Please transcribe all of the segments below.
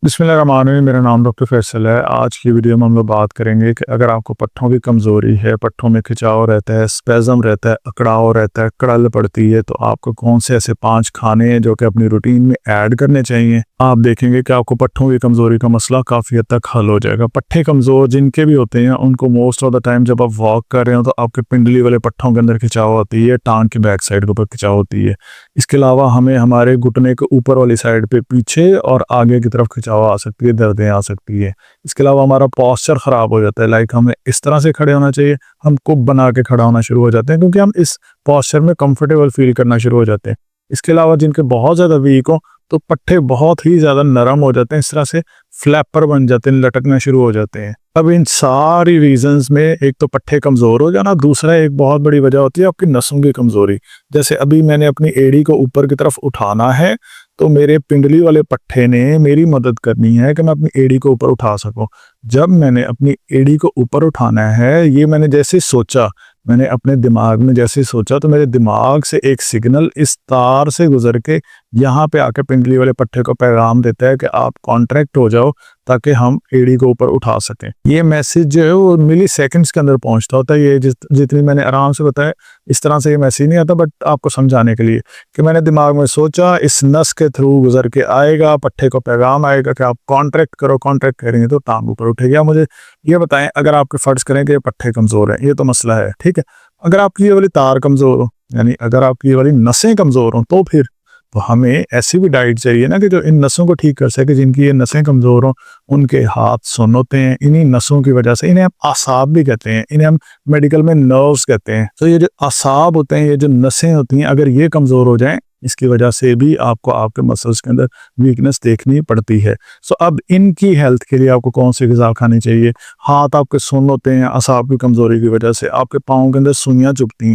बिस्मिल्लाहिर्रहमानिर्रहीम। मेरा नाम डॉक्टर फैसल है। आज की वीडियो में हम लोग बात करेंगे कि अगर आपको पट्ठों की कमज़ोरी है, पट्ठों में खिंचाव रहता है, स्पैज़म रहता है, अकड़ाव रहता है, कड़ल पड़ती है, तो आपको कौन से ऐसे 5 खाने हैं जो कि अपनी रूटीन में ऐड करने चाहिए। आप देखेंगे कि आपको पट्ठों की कमज़ोरी का मसला काफ़ी हद तक हल हो जाएगा। पट्ठे कमज़ोर जिनके भी होते हैं, उनको मोस्ट ऑफ द टाइम जब आप वॉक कर रहे हो तो आपके पिंडली वाले पट्ठों के अंदर खिंचाव होती है, टाँग की बैक साइड के ऊपर खिंचाव होती है। इसके अलावा हमें हमारे घुटने के ऊपर वाली साइड पे पीछे और आगे की तरफ खिंचाव आ सकती है, दर्दें आ सकती है। इसके अलावा हमारा पोस्चर ख़राब हो जाता है, लाइक हमें इस तरह से खड़े होना चाहिए, हम कुप बना के खड़ा होना शुरू हो जाते हैं क्योंकि हम इस पोस्चर में कंफर्टेबल फील करना शुरू हो जाते हैं। इसके अलावा जिनके बहुत ज़्यादा वीक हो तो पट्ठे बहुत ही ज़्यादा नरम हो जाते हैं, इस तरह से फ्लैपर बन जाते हैं, लटकना शुरू हो जाते हैं। अब इन सारी रीजंस में एक तो पट्ठे कमज़ोर हो जाना, दूसरा एक बहुत बड़ी वजह होती है आपकी नसों की कमज़ोरी। जैसे अभी मैंने अपनी एड़ी को ऊपर की तरफ उठाना है, तो मेरे पिंडली वाले पट्ठे ने मेरी मदद करनी है कि मैं अपनी एड़ी को ऊपर उठा सकूं। जब मैंने अपनी एड़ी को ऊपर उठाना है, ये मैंने जैसे सोचा, मैंने अपने दिमाग में जैसे सोचा, तो मेरे दिमाग से एक सिग्नल इस तार से गुजर के यहाँ पे आके पिंडली वाले पट्टे को पैगाम देता है कि आप कॉन्ट्रैक्ट हो जाओ ताकि हम एड़ी को ऊपर उठा सकें। ये मैसेज जो है वो मिली सेकेंड्स के अंदर पहुंचता होता है। ये जितनी मैंने आराम से बताया, इस तरह से ये मैसेज नहीं आता, बट आपको समझाने के लिए कि मैंने दिमाग में सोचा, इस नस के थ्रू गुजर के आएगा, पट्टे को पैगाम आएगा कि आप कॉन्ट्रैक्ट करो। कॉन्ट्रैक्ट करेंगे तो टांग ऊपर उठेगी। आप मुझे ये बताएं, अगर आपके फर्ज करें कि ये पट्टे कमज़ोर हैं, ये तो मसला है, ठीक है। अगर आपकी ये वाली तार कमज़ोर हो, यानी अगर आपकी ये वाली नसें कमज़ोर हों, तो फिर तो हमें ऐसी भी डाइट चाहिए ना कि जो इन नसों को ठीक कर सके। जिनकी ये नसें कमज़ोर हों, उनके हाथ सुन्न होते हैं इन्हीं नसों की वजह से। इन्हें हम आसाब भी कहते हैं, इन्हें हम मेडिकल में नर्व्स कहते हैं। तो ये जो आसाब होते हैं, ये जो नसें होती हैं, अगर ये कमज़ोर हो जाएं, इसकी वजह से भी आपको आपके मसल्स के अंदर वीकनेस देखनी पड़ती है। सो अब इनकी हेल्थ के लिए आपको कौन सी ग़िज़ा खानी चाहिए। हाथ आपके सुन्न होते हैं असाब की कमज़ोरी की वजह से, आपके पाँव के अंदर सुइयाँ चुभती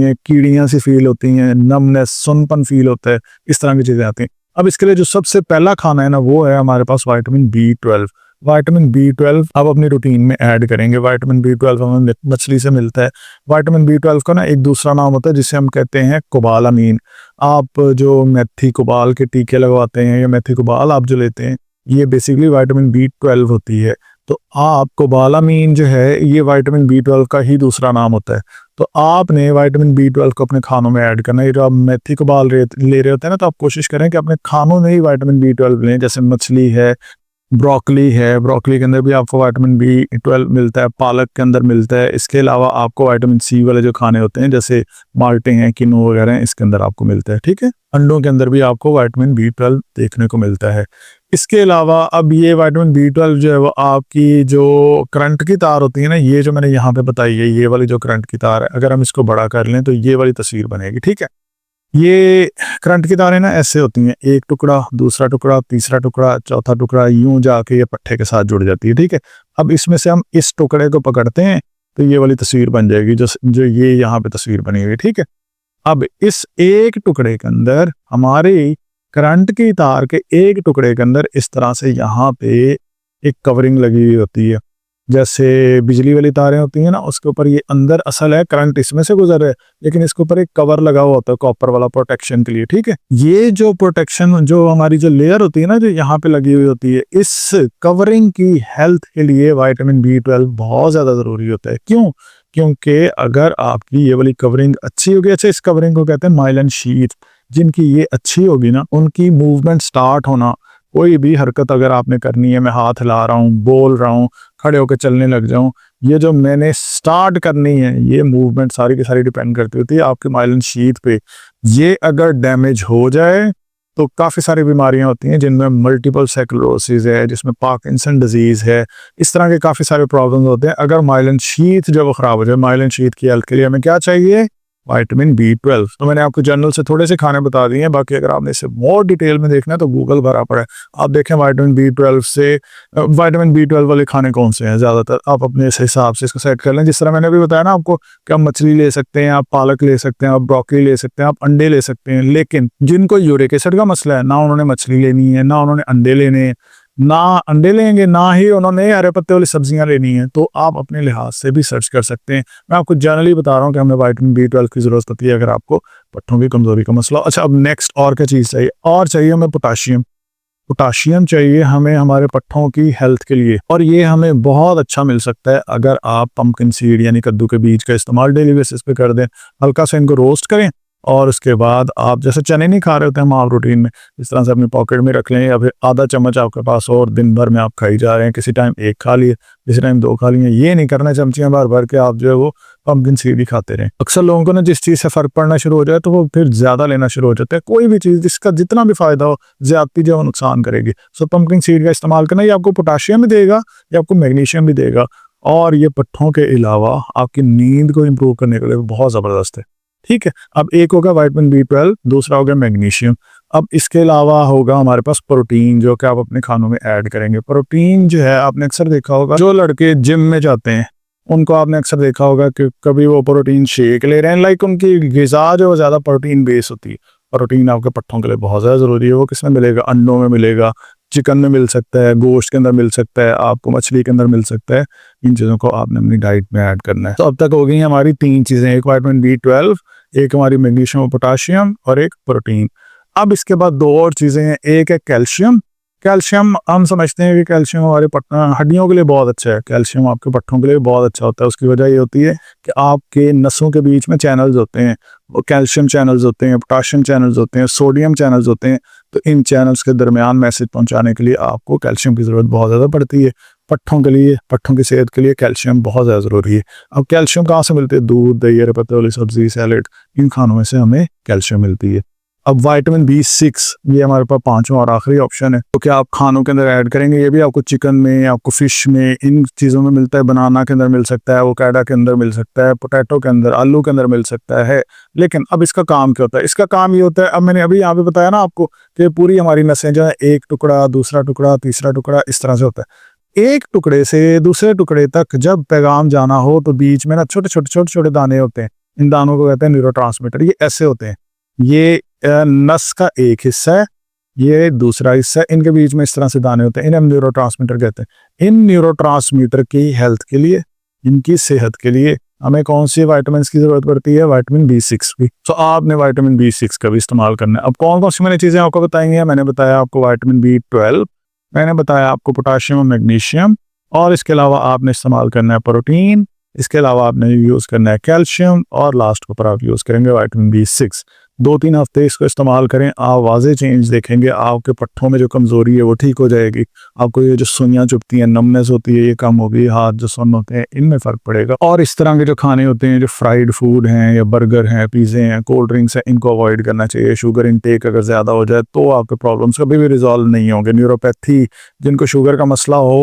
हैं, कीड़ियाँ सी फील होती हैं, नमनेस, सुनपन फील होता है, इस तरह की चीज़ें आती हैं। अब इसके लिए जो सबसे पहला खाना है ना, वो है हमारे पास विटामिन बी 12। विटामिन बी 12 आप अपनी रूटीन में ऐड करेंगे। विटामिन बी 12 हमें मछली से मिलता है। विटामिन बी 12 का ना एक दूसरा नाम होता है जिसे हम कहते हैं कोबालामीन। आप जो मेथी कोबाल के टीके लगवाते हैं या मेथी कोबाल आप जो लेते हैं, ये बेसिकली विटामिन बी 12 होती है। तो आप कोबालामीन जो है, ये विटामिन बी 12 का ही दूसरा नाम होता है। तो आपने विटामिन बी 12 को अपने खानों में ऐड करना है। ये जो आप मेथी कोबाल ले रहे होते हैं ना, तो आप कोशिश करें कि अपने खानों में ही विटामिन बी 12 लें। जैसे मछली है, ब्रोकली है, ब्रोकली के अंदर भी आपको विटामिन बी 12 मिलता है, पालक के अंदर मिलता है। इसके अलावा आपको विटामिन सी वाले जो खाने होते हैं, जैसे माल्टे हैं, किनू वगैरह हैं, इसके अंदर आपको मिलता है, ठीक है। अंडों के अंदर भी आपको विटामिन बी 12 देखने को मिलता है। इसके अलावा अब ये विटामिन बी 12 जो है वो आपकी जो करंट की तार होती है ना, ये जो मैंने यहाँ पे बताई है, ये वाली जो करंट की तार है, अगर हम इसको बड़ा कर लें तो ये वाली तस्वीर बनेगी, ठीक है। ये करंट की तारें ना ऐसे होती हैं, एक टुकड़ा, दूसरा टुकड़ा, तीसरा टुकड़ा, चौथा टुकड़ा, यूं जाके ये पट्टे के साथ जुड़ जाती है, ठीक है। अब इसमें से हम इस टुकड़े को पकड़ते हैं तो ये वाली तस्वीर बन जाएगी, जो जो ये यहाँ पे तस्वीर बनी हुई है, ठीक है। अब इस एक टुकड़े के अंदर, हमारे करंट की तार के एक टुकड़े के अंदर इस तरह से यहाँ पे एक कवरिंग लगी हुई होती है। जैसे बिजली वाली तारें होती हैं ना, उसके ऊपर ये अंदर असल है करंट इसमें से गुजर रहा है, लेकिन इसके ऊपर एक कवर लगा हुआ होता है कॉपर वाला, प्रोटेक्शन के लिए, ठीक है। ये जो प्रोटेक्शन, जो हमारी जो लेयर होती है ना, जो यहाँ पे लगी हुई होती है, इस कवरिंग की हेल्थ के लिए विटामिन बी 12 बहुत ज्यादा जरूरी होता है। क्यों? क्योंकि अगर आपकी ये वाली कवरिंग अच्छी होगी, अच्छा, इस कवरिंग को कहते हैं माइलिन शीथ। जिनकी ये अच्छी होगी ना, उनकी मूवमेंट स्टार्ट होना, कोई भी हरकत अगर आपने करनी है, मैं हाथ हिला रहा हूँ, बोल रहा हूँ, खड़े होकर चलने लग जाऊं, ये जो मैंने स्टार्ट करनी है, ये मूवमेंट सारी की सारी डिपेंड करती होती है आपकी माइलिन शीथ पे। ये अगर डैमेज हो जाए तो काफ़ी सारी बीमारियां होती हैं, जिनमें मल्टीपल स्क्लेरोसिस है, जिसमें पार्किंसन डिजीज़ है, इस तरह के काफ़ी सारे प्रॉब्लम्स होते हैं। अगर माइलिन शीथ जब ख़राब हो जाए, माइलिन शीथ की हेल्थ के लिए हमें क्या चाहिए? Vitamin B 12। तो मैंने आपको जर्नल से थोड़े से खाने बता दिए हैं, बाकी अगर आपने इसे मोर डिटेल में देखना है तो गूगल भरा पड़ा है। आप देखें विटामिन बी 12 वाले खाने कौन से हैं ज़्यादातर, आप अपने इस हिसाब से इसको सेट कर लें। जिस तरह मैंने भी बताया ना आपको कि आप मछली ले सकते हैं, आप पालक ले सकते हैं, आप ब्रोकली ले सकते हैं, आप अंडे ले सकते हैं। लेकिन जिनको यूरिक एसिड का मसला है, ना उन्होंने मछली लेनी है, ना उन्होंने अंडे लेने हैं, ना अंडे लेंगे, ना ही उन्होंने हरे पत्ते वाली सब्जियां लेनी है, तो आप अपने लिहाज से भी सर्च कर सकते हैं। मैं आपको जनरली बता रहा हूँ कि हमें विटामिन बी 12 की जरूरत होती है अगर आपको पट्टों की कमजोरी का मसला। अच्छा, अब नेक्स्ट और क्या चीज़ चाहिए? और चाहिए हमें पोटाशियम। पोटाशियम चाहिए हमें हमारे पट्ठों की हेल्थ के लिए, और ये हमें बहुत अच्छा मिल सकता है अगर आप पंपकिन सीड यानी कद्दू के बीज का इस्तेमाल डेली बेसिस पे कर दें। हल्का सा इनको रोस्ट करें और उसके बाद आप जैसे चने नहीं खा रहे होते हैं आप रूटीन में, इस तरह से अपनी पॉकेट में रख लें, या फिर आधा चम्मच आपके पास और दिन भर में आप खाई जा रहे हैं। किसी टाइम एक खा लिए, किसी टाइम 2 खा लिए। ये नहीं करना चमचियाँ भर भर के आप जो है वो पंपकिन सीड ही खाते रहें। अक्सर लोगों को ना जिस चीज़ से फ़र्क पड़ना शुरू हो जाए तो वो फिर ज़्यादा लेना शुरू हो जाता है। कोई भी चीज़ जिसका जितना भी फ़ायदा हो, ज़्यादती जो है वो नुकसान करेगी। सो पंपकिन सीड का इस्तेमाल करना, ये आपको पोटाशियम भी देगा, ये आपको मैग्नीशियम भी देगा, और ये पट्ठों के अलावा आपकी नींद को इम्प्रूव करने के लिए बहुत ज़बरदस्त है। ठीक है, अब एक होगा विटामिन B12, दूसरा होगा मैग्नीशियम। अब इसके अलावा होगा हमारे पास प्रोटीन, जो कि आप अपने खानों में ऐड करेंगे। प्रोटीन जो है आपने अक्सर देखा होगा, जो लड़के जिम में जाते हैं उनको आपने अक्सर देखा होगा कि कभी वो प्रोटीन शेक ले रहे हैं, लाइक उनकी ग़िज़ा जो है ज़्यादा प्रोटीन बेस होती है। प्रोटीन आपके पट्ठों के लिए बहुत ज़्यादा ज़रूरी है। वो किसमें मिलेगा? अंडों में मिलेगा, चिकन में मिल सकता है, गोश्त के अंदर मिल सकता है, आपको मछली के अंदर मिल सकता है। इन चीज़ों को आपने अपनी डाइट में ऐड करना है। तो अब तक हो गई हमारी 3 चीज़ें, एक विटामिन B12, एक हमारी मैग्नीशियम और पोटाशियम, और एक प्रोटीन। अब इसके बाद 2 और चीज़ें हैं, एक है कैल्शियम। कैल्शियम हम समझते हैं कि कैल्शियम हमारे हड्डियों के लिए बहुत अच्छा है। कैल्शियम आपके पट्ठों के लिए बहुत अच्छा होता है। उसकी वजह ये होती है कि आपके नसों के बीच में चैनल्स होते हैं, वो कैल्शियम चैनल्स होते हैं, पोटाशियम चैनल्स होते हैं, सोडियम चैनल्स होते हैं। तो इन चैनल्स के दरमियान मैसेज पहुंचाने के लिए आपको कैल्शियम की ज़रूरत बहुत ज़्यादा पड़ती है। पट्ठों के लिए, पट्ठों की सेहत के लिए कैल्शियम बहुत ज़्यादा ज़रूरी है। अब कैल्शियम कहाँ से मिलती है? दूध, दही, हरे पत्ते वाली सब्जी, सैलेड, इन खानों में से हमें कैल्शियम मिलती है। अब विटामिन B6, ये हमारे पास 5वां और आखिरी ऑप्शन है, तो क्या आप खानों के अंदर ऐड करेंगे। ये भी आपको चिकन में, आपको फिश में, इन चीज़ों में मिलता है। बनाना के अंदर मिल सकता है, एवोकाडो के अंदर मिल सकता है, पोटैटो के अंदर, आलू के अंदर मिल सकता है। लेकिन अब इसका काम क्या होता है? इसका काम ये होता है, अब मैंने अभी यहाँ पे बताया ना आपको, कि पूरी हमारी नसें जो है, एक टुकड़ा, दूसरा टुकड़ा, तीसरा टुकड़ा, इस तरह से होता है। एक टुकड़े से दूसरे टुकड़े तक जब पैगाम जाना हो तो बीच में ना छोटे-छोटे दाने होते हैं। इन दानों को कहते हैं न्यूरोट्रांसमीटर। ये ऐसे होते हैं, ये नस का एक हिस्सा है, ये दूसरा हिस्सा है, इनके बीच में इस तरह से दाने होते हैं, इन्हें हम न्यूरोट्रांसमीटर कहते हैं। इन न्यूरोट्रांसमीटर की हेल्थ के लिए, इनकी सेहत के लिए हमें कौन सी विटामिन की जरूरत पड़ती है? विटामिन B6 की। तो आपने विटामिन B6 का भी इस्तेमाल करना है। अब कौन कौन सी मैंने चीज़ें आपको बताएंगे? मैंने बताया आपको विटामिन B12, मैंने बताया आपको पोटाशियम और मैग्नीशियम, और इसके अलावा आपने इस्तेमाल करना है प्रोटीन, इसके अलावा आपने यूज़ करना है कैल्शियम, और लास्ट के ऊपर आप यूज़ करेंगे विटामिन B6। 2-3 हफ्ते इसको इस्तेमाल करें, आप वाज़े चेंज देखेंगे। आपके पट्ठों में जो कमज़ोरी है वो ठीक हो जाएगी। आपको ये जो सुइयाँ चुभती हैं, नमनेस होती है, ये कम होगी। हाथ जो सुन्न होते हैं, इनमें फ़र्क पड़ेगा। और इस तरह के जो खाने होते हैं, जो फ्राइड फूड हैं, या बर्गर हैं, पिज़्ज़े हैं, कोल्ड ड्रिंक्स हैं, इनको अवॉइड करना चाहिए। शुगर इंटेक अगर ज़्यादा हो जाए तो आपके प्रॉब्लम्स कभी भी रिजॉल्व नहीं होंगे। न्यूरोपैथी, जिनको शुगर का मसला हो,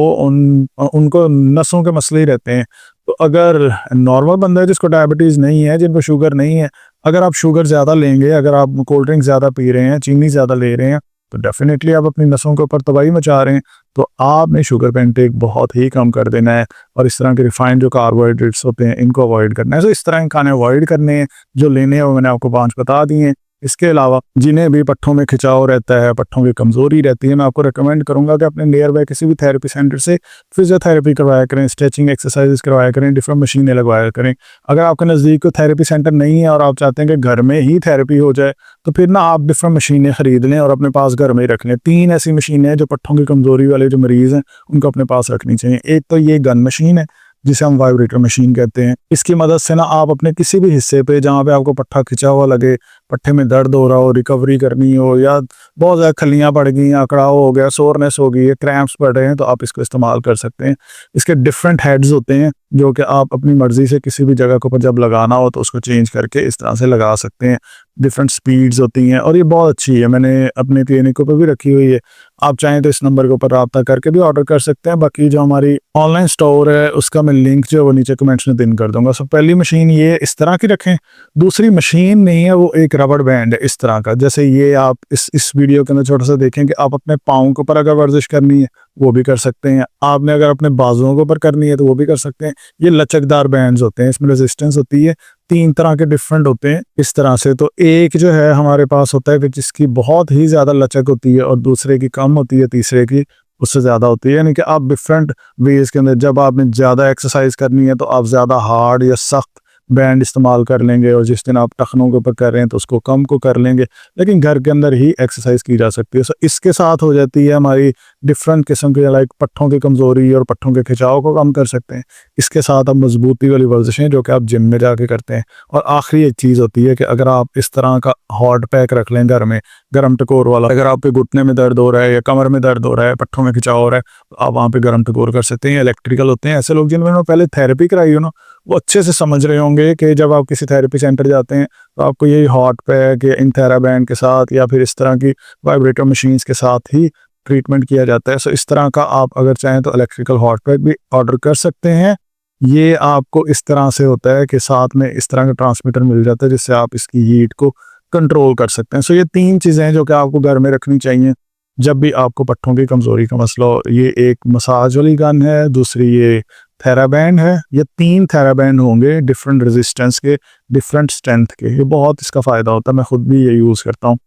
उनको नसों के मसले ही रहते हैं। तो अगर नॉर्मल बंदा है जिसको डायबिटीज़ नहीं है, जिनको शुगर नहीं है, अगर आप शुगर ज़्यादा लेंगे, अगर आप कोल्ड ड्रिंक ज़्यादा पी रहे हैं, चीनी ज़्यादा ले रहे हैं, तो डेफिनेटली आप अपनी नसों के ऊपर तबाही मचा रहे हैं। तो आपने शुगर का इंटेक बहुत ही कम कर देना है, और इस तरह के रिफाइंड जो कार्बोहाइड्रेट्स होते हैं, इनको अवॉइड करना है। तो इस तरह के खाने अवॉइड करने हैं। जो लेने हैं वो मैंने आपको 5 बता दिए हैं। इसके अलावा जिन्हें भी पट्ठों में खिंचाव रहता है, पट्ठों की कमज़ोरी रहती है, मैं आपको रिकमेंड करूंगा कि अपने नियर बाय किसी भी थेरेपी सेंटर से फिजियोथेरेपी करवाया करें, स्ट्रेचिंग एक्सरसाइजेस करवाया करें, डिफरेंट मशीनें लगवाया करें। अगर आपके नज़दीक कोई थेरेपी सेंटर नहीं है और आप चाहते हैं कि घर में ही थेरेपी हो जाए, तो फिर ना आप डिफरेंट मशीनें ख़रीद लें और अपने पास घर में ही रख लें। 3 ऐसी मशीनें हैं जो पट्ठों की कमज़ोरी वाले जो मरीज़ हैं उनको अपने पास रखनी चाहिए। एक तो ये गन मशीन है, जिसे हम वाइब्रेटर मशीन कहते हैं। इसकी मदद से ना आप अपने किसी भी हिस्से पे जहाँ पे आपको पट्ठा खिंचा हुआ लगे, पट्ठे में दर्द हो रहा हो, रिकवरी करनी हो, या बहुत ज़्यादा खलियाँ पड़ गई, अकड़ाव हो गया, सोरनेस हो गई है, क्रैम्प्स पड़ रहे हैं, तो आप इसको इस्तेमाल कर सकते हैं। इसके डिफरेंट हेड्स होते हैं जो कि आप अपनी मर्ज़ी से किसी भी जगह के ऊपर जब लगाना हो तो उसको चेंज करके इस तरह से लगा सकते हैं। डिफरेंट स्पीड्स होती हैं और ये बहुत अच्छी है, मैंने अपने क्लिनिकों पर भी रखी हुई है। आप चाहें तो इस नंबर के ऊपर रब्ता करके भी ऑर्डर कर सकते हैं। बाकी जो हमारी ऑनलाइन स्टोर है उसका मैं लिंक जो है वो नीचे कमेंट्स में पिन कर दूंगा। सो पहली मशीन ये इस तरह की रखें। दूसरी मशीन नहीं है, वो एक रबड़ बैंड है इस तरह का, जैसे ये आप इस वीडियो के अंदर छोटा सा देखें कि आप अपने पाँव के ऊपर अगर वर्जिश करनी है वो भी कर सकते हैं, आपने अगर अपने बाजुओं के ऊपर करनी है तो वो भी कर सकते हैं। ये लचकदार बैंड्स होते हैं, इसमें रेजिस्टेंस होती है। 3 तरह के डिफरेंट होते हैं इस तरह से। तो एक जो है हमारे पास होता है कि जिसकी बहुत ही ज़्यादा लचक होती है और दूसरे की कम होती है, तीसरे की उससे ज़्यादा होती है। यानी कि आप डिफरेंट वेज के अंदर जब आपने ज़्यादा एक्सरसाइज करनी है तो आप ज़्यादा हार्ड या सख्त बैंड इस्तेमाल कर लेंगे, और जिस दिन आप टखनों के ऊपर कर रहे हैं तो उसको कम को कर लेंगे, लेकिन घर के अंदर ही एक्सरसाइज की जा सकती है। सो इसके साथ हो जाती है हमारी डिफरेंट किस्म के, लाइक पट्ठों की कमज़ोरी और पट्ठों के खिंचाव को कम कर सकते हैं। इसके साथ आप मजबूती वाली वर्जिशें जो कि आप जिम में जाके करते हैं। और आखिरी एक चीज़ होती है कि अगर आप इस तरह का हॉट पैक रख लें घर में, गर्म टकोर वाला, अगर आपके घुटने में दर्द हो रहा है या कमर में दर्द हो रहा है, पट्ठों में खिंचाव हो रहा है, तो आप वहाँ पे गर्म टकोर कर सकते हैं। इलेक्ट्रिकल होते हैं, ऐसे लोग जिन्होंने पहले थेरेपी कराई हो ना, वो अच्छे से समझ रहे होंगे कि जब आप किसी थेरेपी सेंटर जाते हैं तो आपको यही हॉट पैक या इन थेराबैंड के साथ या फिर इस तरह की वाइब्रेटर मशीन्स के साथ ही ट्रीटमेंट किया जाता है। सो इस तरह का आप अगर चाहें तो इलेक्ट्रिकल हॉट पैक भी ऑर्डर कर सकते हैं। ये आपको इस तरह से होता है कि साथ में इस तरह का ट्रांसमीटर मिल जाता है जिससे आप इसकी हीट को कंट्रोल कर सकते हैं। सो ये 3 चीज़ें हैं जो कि आपको घर में रखनी चाहिए जब भी आपको पट्ठों की कमज़ोरी का मसला हो। ये एक मसाज वाली गन है, दूसरी ये थेराबैंड है। ये 3 थेराबैंड होंगे डिफरेंट रेजिस्टेंस के, डिफरेंट स्ट्रेंथ के। ये बहुत इसका फ़ायदा होता है, मैं खुद भी ये यूज़ करता हूँ।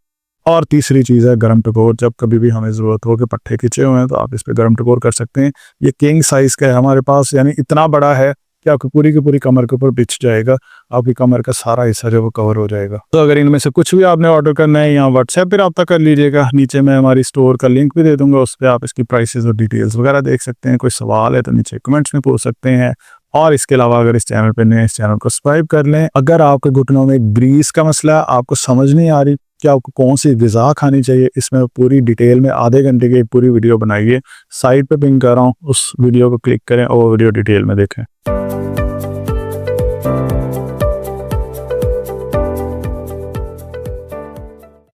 और तीसरी चीज़ है गर्म टकोर। जब कभी भी हमें ज़रूरत हो कि पट्ठे खिंचे हुए हैं तो आप इस पे गर्म टकोर कर सकते हैं। ये किंग साइज़ का है हमारे पास, यानी इतना बड़ा है कि आपकी पूरी की पूरी कमर के ऊपर बिछ जाएगा, आपकी कमर का सारा हिस्सा जो वो कवर हो जाएगा। तो अगर इनमें से कुछ भी आपने ऑर्डर करना है, या व्हाट्सएप पर रब्ता कर लीजिएगा, नीचे मैं हमारी स्टोर का लिंक भी दे दूँगा, उस पर आप इसकी प्राइसेज़ और डिटेल्स वगैरह देख सकते हैं। कोई सवाल है तो नीचे कमेंट्स में पूछ सकते हैं। और इसके अलावा अगर इस चैनल पे नए हैं, इस चैनल को सब्सक्राइब कर लें। अगर आपके घुटनों में ग्रीस का मसला है, आपको समझ नहीं आ रही कि आपको कौन सी ग़िज़ा खानी चाहिए, इसमें पूरी डिटेल में आधे घंटे की एक पूरी वीडियो बनाई है, साइड पे पिन कर रहा हूँ, उस वीडियो को क्लिक करें और वो वीडियो डिटेल में देखें।